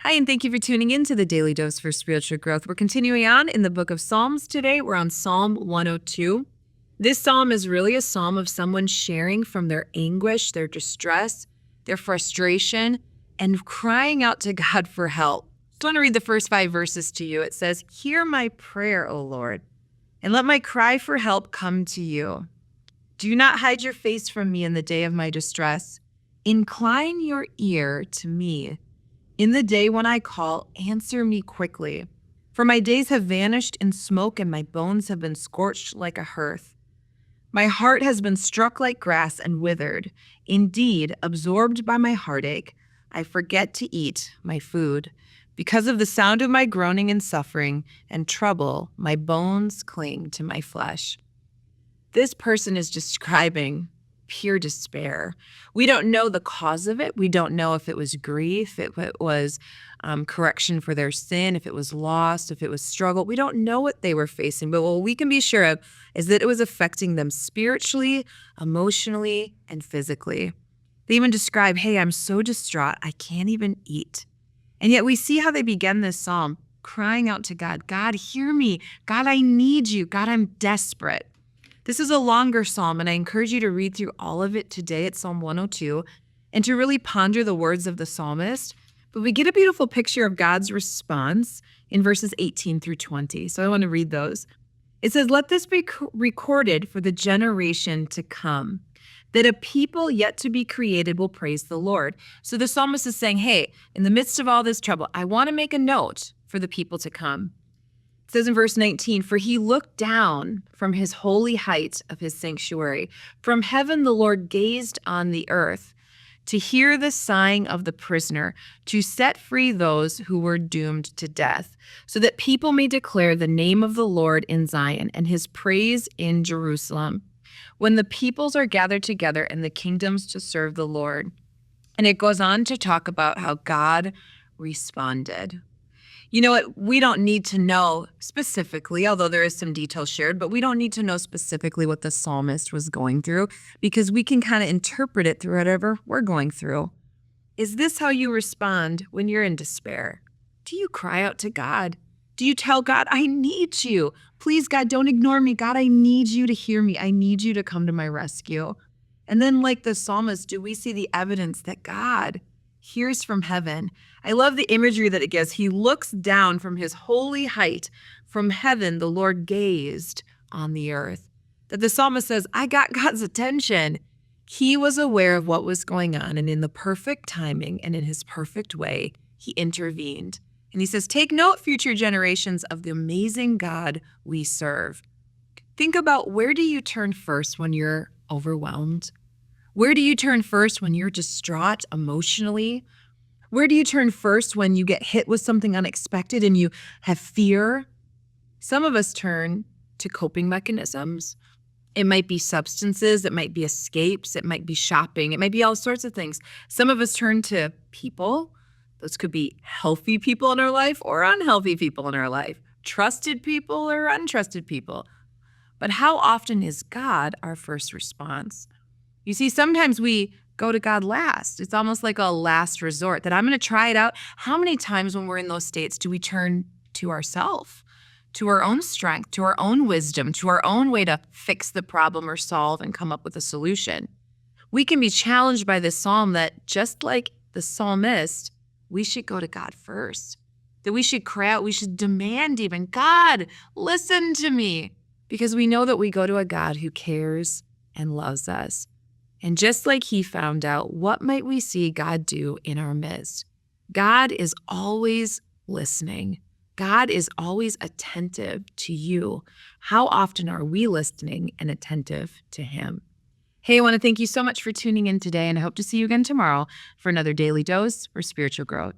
Hi, and thank you for tuning in to the Daily Dose for Spiritual Growth. We're continuing on in the book of Psalms today. We're on Psalm 102. This psalm is really a psalm of someone sharing from their anguish, their distress, their frustration, and crying out to God for help. I want to read the first 5 verses to you. It says, "Hear my prayer, O Lord, and let my cry for help come to you. Do not hide your face from me in the day of my distress. Incline your ear to me. In the day when I call, answer me quickly. For my days have vanished in smoke, and my bones have been scorched like a hearth. My heart has been struck like grass and withered. Indeed, absorbed by my heartache, I forget to eat my food. Because of the sound of my groaning and suffering and trouble, my bones cling to my flesh." This person is describing pure despair. We don't know the cause of it. We don't know if it was grief, if it was correction for their sin, if it was loss, if it was struggle. We don't know what they were facing, but what we can be sure of is that it was affecting them spiritually, emotionally, and physically. They even describe, hey, I'm so distraught, I can't even eat. And yet we see how they begin this psalm crying out to God, God, hear me. God, I need you. God, I'm desperate. This is a longer psalm, and I encourage you to read through all of it today at Psalm 102 and to really ponder the words of the psalmist. But we get a beautiful picture of God's response in verses 18 through 20. So I want to read those. It says, "Let this be recorded for the generation to come, that a people yet to be created will praise the Lord." So the psalmist is saying, hey, in the midst of all this trouble, I want to make a note for the people to come. It says in verse 19, "For he looked down from his holy height of his sanctuary. From heaven the Lord gazed on the earth to hear the sighing of the prisoner, to set free those who were doomed to death, so that people may declare the name of the Lord in Zion and his praise in Jerusalem, when the peoples are gathered together and the kingdoms to serve the Lord." And it goes on to talk about how God responded. You know what? We don't need to know specifically, although there is some details shared, but we don't need to know specifically what the psalmist was going through because we can kind of interpret it through whatever we're going through. Is this how you respond when you're in despair? Do you cry out to God? Do you tell God, I need you? Please, God, don't ignore me. God, I need you to hear me. I need you to come to my rescue. And then like the psalmist, do we see the evidence that God hears from heaven? I love the imagery that it gives. He looks down from his holy height. From heaven, the Lord gazed on the earth. That the psalmist says, I got God's attention. He was aware of what was going on, and in the perfect timing and in his perfect way, he intervened. And he says, take note, future generations, of the amazing God we serve. Think about, where do you turn first when you're overwhelmed? Where do you turn first when you're distraught emotionally? Where do you turn first when you get hit with something unexpected and you have fear? Some of us turn to coping mechanisms. It might be substances, it might be escapes, it might be shopping, it might be all sorts of things. Some of us turn to people. Those could be healthy people in our life or unhealthy people in our life, trusted people or untrusted people. But how often is God our first response? You see, sometimes we go to God last. It's almost like a last resort, that I'm going to try it out. How many times when we're in those states do we turn to ourselves, to our own strength, to our own wisdom, to our own way to fix the problem or solve and come up with a solution? We can be challenged by this psalm that, just like the psalmist, we should go to God first, that we should cry out, we should demand even, God, listen to me, because we know that we go to a God who cares and loves us. And just like he found out, what might we see God do in our midst? God is always listening. God is always attentive to you. How often are we listening and attentive to him? Hey, I want to thank you so much for tuning in today, and I hope to see you again tomorrow for another Daily Dose for Spiritual Growth.